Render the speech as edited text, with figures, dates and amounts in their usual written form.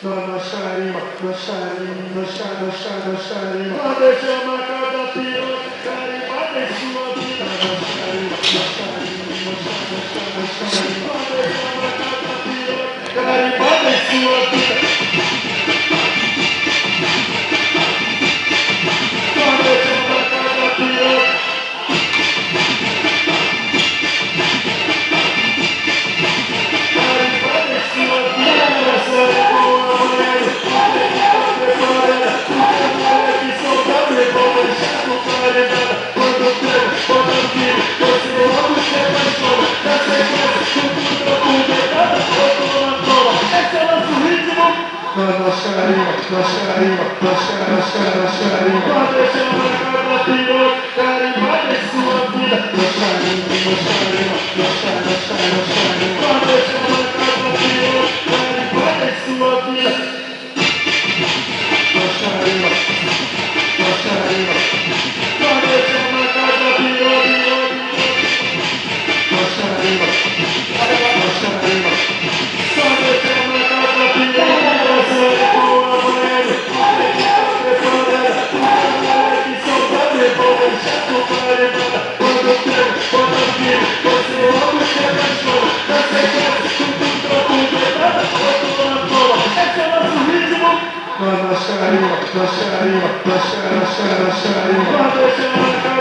no xarima, no xarima, no xarima. Pode chamar cada pior, carimba em sua vida. No xarima, no xarima, no xarima. Pode chamar cada pior, carimba em sua vida. Pode chamar cada pior. No xarima, no xarima, no xarima. Pode chamar cada pior, carimba em sua vida. No xarima, no xarima, no xarima. Pode chamar cada pior, carimba em sua vida. No xarima, no xarima. Pode chamar cada pior, no xarima, no xarima. Pode chamar cada pior. No xarima, no xarima, no xarima.